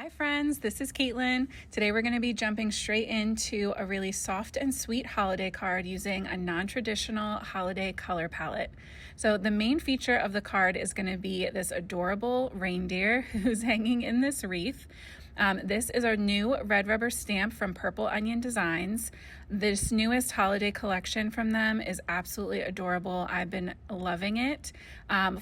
Hi friends, this is Caitlin. Today we're going to be jumping straight into a really soft and sweet holiday card using a non-traditional holiday color palette. So the main feature of the card is going to be this adorable reindeer who's hanging in this wreath. This is our new red rubber stamp from Purple Onion Designs. This newest holiday collection from them is absolutely adorable. I've been loving it.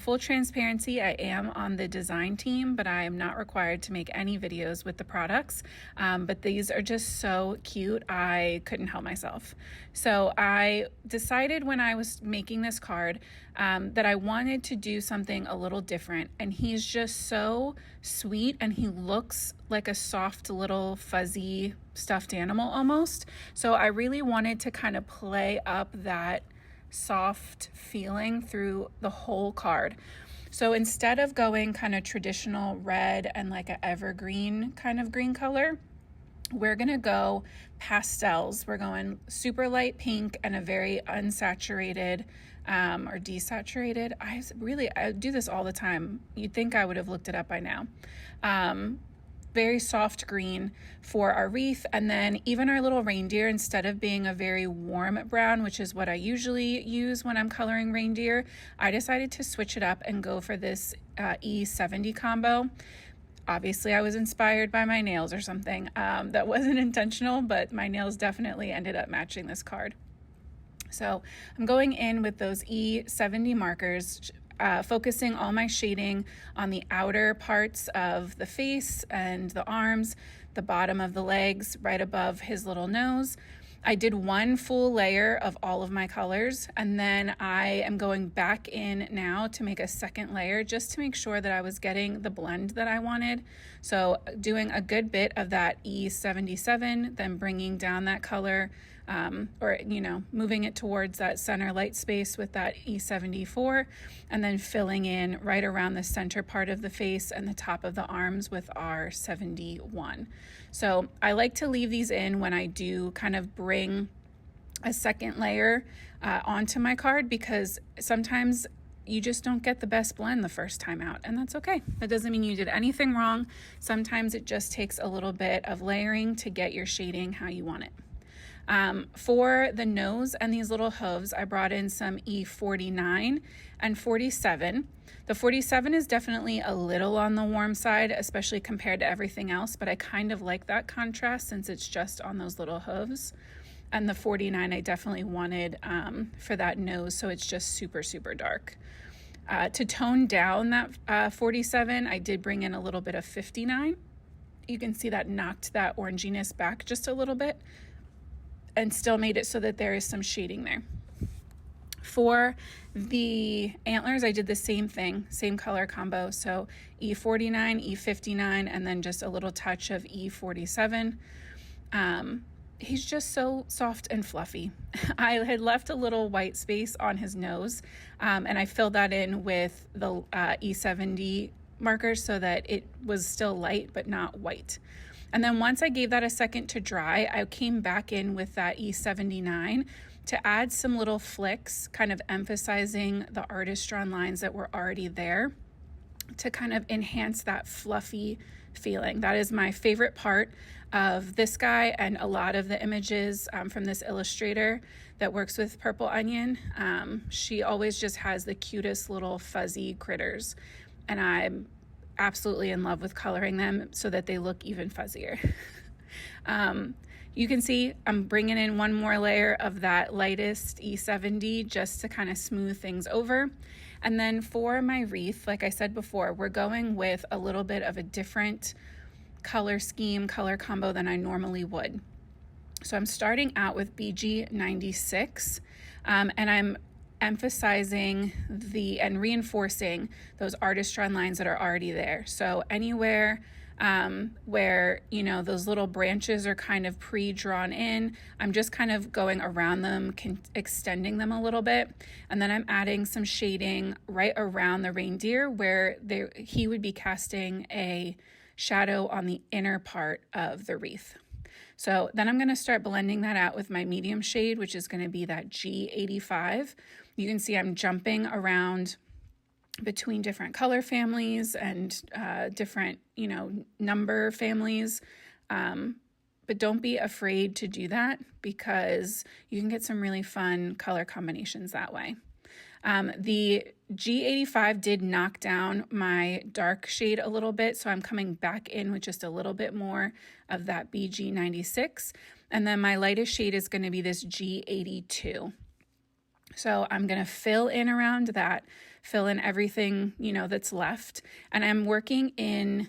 Full transparency, I am on the design team, but I am not required to make any videos with the products. But these are just so cute. I couldn't help myself. So I decided when I was making this card that I wanted to do something a little different. And he's just so sweet and he looks like a soft little fuzzy stuffed animal almost. So I really wanted to kind of play up that soft feeling through the whole card. So instead of going kind of traditional red and like an evergreen kind of green color, we're gonna go pastels. We're going super light pink and a very unsaturated or desaturated. I do this all the time. You'd think I would have looked it up by now. Very soft green for our wreath, and then even our little reindeer, instead of being a very warm brown, which is what I usually use when I'm coloring reindeer, I decided to switch it up and go for this E70 combo. Obviously, I was inspired by my nails or something. That wasn't intentional, but my nails definitely ended up matching this card. So I'm going in with those E70 markers, focusing all my shading on the outer parts of the face and the arms, the bottom of the legs, right above his little nose. I did one full layer of all of my colors, and then I am going back in now to make a second layer just to make sure that I was getting the blend that I wanted. So doing a good bit of that E77, then bringing down that color, moving it towards that center light space with that E74, and then filling in right around the center part of the face and the top of the arms with R71. So I like to leave these in when I do kind of bring a second layer onto my card, because sometimes you just don't get the best blend the first time out, and that's okay. That doesn't mean you did anything wrong. Sometimes it just takes a little bit of layering to get your shading how you want it. For the nose and these little hooves, I brought in some E49 and 47. The 47 is definitely a little on the warm side, especially compared to everything else, but I kind of like that contrast since it's just on those little hooves. And the 49 I definitely wanted for that nose, so it's just super, super dark. To tone down that 47, I did bring in a little bit of 59. You can see that knocked that oranginess back just a little bit and still made it so that there is some shading there. For the antlers, I did the same thing, same color combo. So E49, E59, and then just a little touch of E47. He's just so soft and fluffy. I had left a little white space on his nose, and I filled that in with the E70 markers so that it was still light but not white. And then once I gave that a second to dry, I came back in with that E79 to add some little flicks, kind of emphasizing the artist-drawn lines that were already there to kind of enhance that fluffy feeling. That is my favorite part of this guy and a lot of the images from this illustrator that works with Purple Onion. She always just has the cutest little fuzzy critters, and I'm absolutely in love with coloring them so that they look even fuzzier. You can see I'm bringing in one more layer of that lightest E70 just to kind of smooth things over. And then for my wreath, like I said before, we're going with a little bit of a different color scheme, color combo than I normally would. So I'm starting out with BG96, and I'm emphasizing and reinforcing those artist-drawn lines that are already there. So anywhere where, those little branches are kind of pre-drawn in, I'm just kind of going around them, extending them a little bit. And then I'm adding some shading right around the reindeer where he would be casting a shadow on the inner part of the wreath. So then I'm going to start blending that out with my medium shade, which is going to be that G85. You can see I'm jumping around between different color families and different, number families. But don't be afraid to do that because you can get some really fun color combinations that way. The G85 did knock down my dark shade a little bit, so I'm coming back in with just a little bit more of that BG96. And then my lightest shade is going to be this G82. So I'm going to fill in around that, fill in everything, that's left. And I'm working in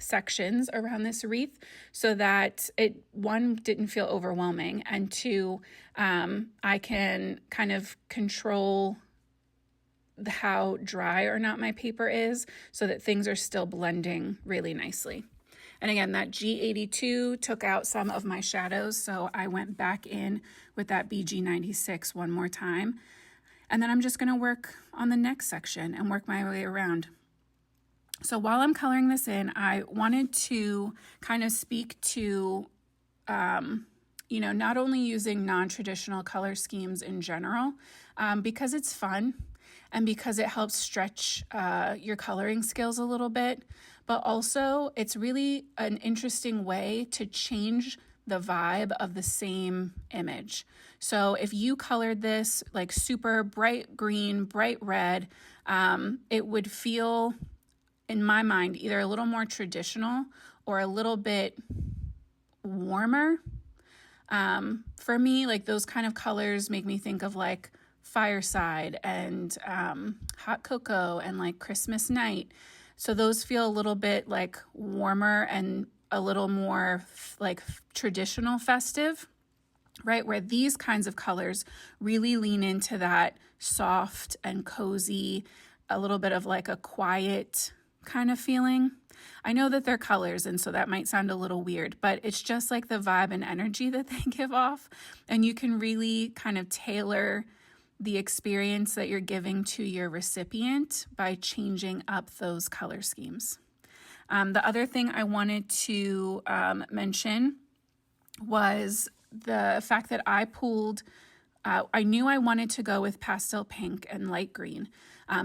sections around this wreath so that one, didn't feel overwhelming, and two, I can kind of control how dry or not my paper is so that things are still blending really nicely. And again, that G82 took out some of my shadows, so I went back in with that BG96 one more time. And then I'm just going to work on the next section and work my way around. So while I'm coloring this in, I wanted to kind of speak to, not only using non-traditional color schemes in general, because it's fun and because it helps stretch your coloring skills a little bit, but also it's really an interesting way to change the vibe of the same image. So if you colored this like super bright green, bright red, it would feel, in my mind, either a little more traditional or a little bit warmer. For me, like those kind of colors make me think of like fireside and hot cocoa and like Christmas night. So those feel a little bit like warmer and a little more like traditional festive, right? Where these kinds of colors really lean into that soft and cozy, a little bit of like a quiet kind of feeling. I know that they're colors, and so that might sound a little weird, but it's just like the vibe and energy that they give off. And you can really kind of tailor the experience that you're giving to your recipient by changing up those color schemes. The other thing I wanted to mention was the fact that I knew I wanted to go with pastel pink and light green,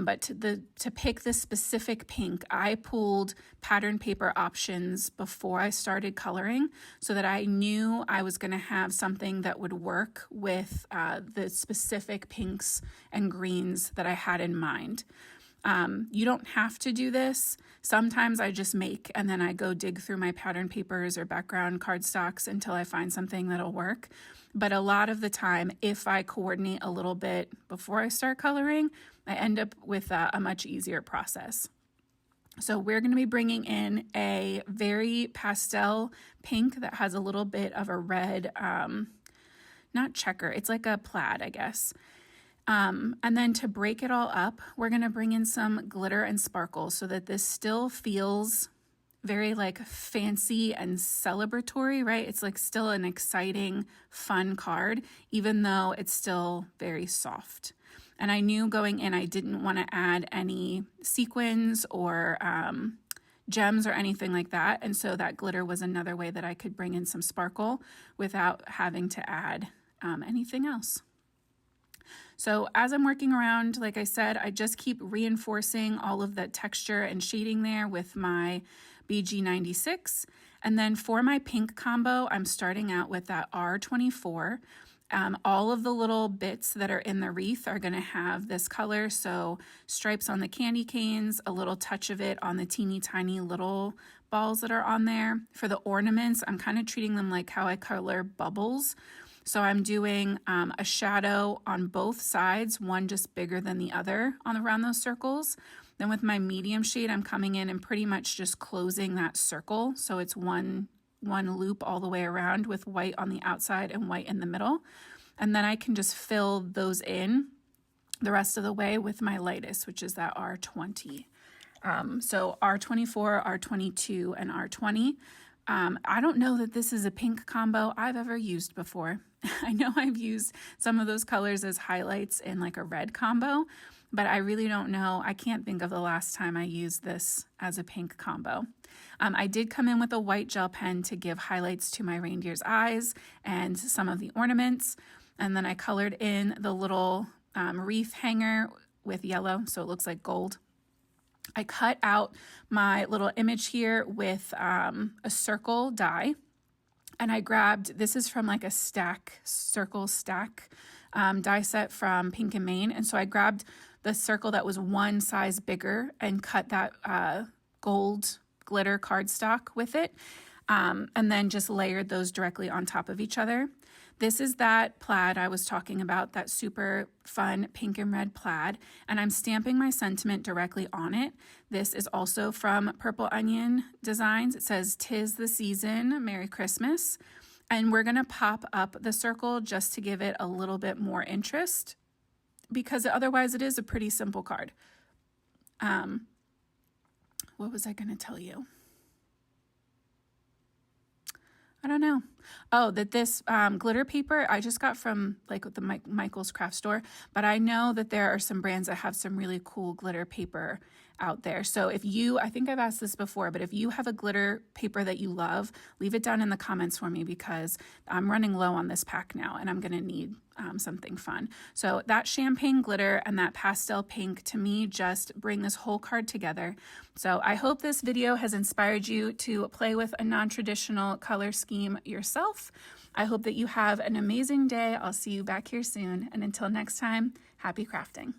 but to pick this specific pink, I pulled pattern paper options before I started coloring so that I knew I was going to have something that would work with the specific pinks and greens that I had in mind. You don't have to do this. Sometimes I just make and then I go dig through my pattern papers or background cardstocks until I find something that'll work. But a lot of the time, if I coordinate a little bit before I start coloring, I end up with a much easier process. So we're going to be bringing in a very pastel pink that has a little bit of a red, not checker, it's like a plaid, I guess. And then to break it all up, we're going to bring in some glitter and sparkle so that this still feels very like fancy and celebratory, right? It's like still an exciting, fun card, even though it's still very soft. And I knew going in, I didn't want to add any sequins or gems or anything like that. And so that glitter was another way that I could bring in some sparkle without having to add anything else. So as I'm working around, like I said, I just keep reinforcing all of the texture and shading there with my BG96. And then for my pink combo, I'm starting out with that R24. All of the little bits that are in the wreath are going to have this color. So stripes on the candy canes, a little touch of it on the teeny tiny little balls that are on there. For the ornaments, I'm kind of treating them like how I color bubbles. So I'm doing a shadow on both sides, one just bigger than the other around those circles. Then with my medium shade, I'm coming in and pretty much just closing that circle. So it's one loop all the way around with white on the outside and white in the middle. And then I can just fill those in the rest of the way with my lightest, which is that R20. So R24, R22, and R20. I don't know that this is a pink combo I've ever used before. I know I've used some of those colors as highlights in like a red combo, but I really don't know. I can't think of the last time I used this as a pink combo. I did come in with a white gel pen to give highlights to my reindeer's eyes and some of the ornaments. And then I colored in the little wreath hanger with yellow, so it looks like gold. I cut out my little image here with a circle die. And I grabbed, this is from like a circle stack die set from Pink and Main. And so I grabbed the circle that was one size bigger and cut that gold glitter cardstock with it. And then just layered those directly on top of each other. This is that plaid I was talking about, that super fun pink and red plaid, and I'm stamping my sentiment directly on it. This is also from Purple Onion Designs. It says, "'Tis the season, Merry Christmas." And we're gonna pop up the circle just to give it a little bit more interest, because otherwise it is a pretty simple card. What was I gonna tell you? I don't know. Oh, that this glitter paper I just got from like the Michael's craft store, but I know that there are some brands that have some really cool glitter paper out there. So if you, I think I've asked this before, but if you have a glitter paper that you love, leave it down in the comments for me, because I'm running low on this pack now and I'm going to need something fun. So that champagne glitter and that pastel pink to me just bring this whole card together. So I hope this video has inspired you to play with a non-traditional color scheme yourself. I hope that you have an amazing day. I'll see you back here soon. And until next time, happy crafting.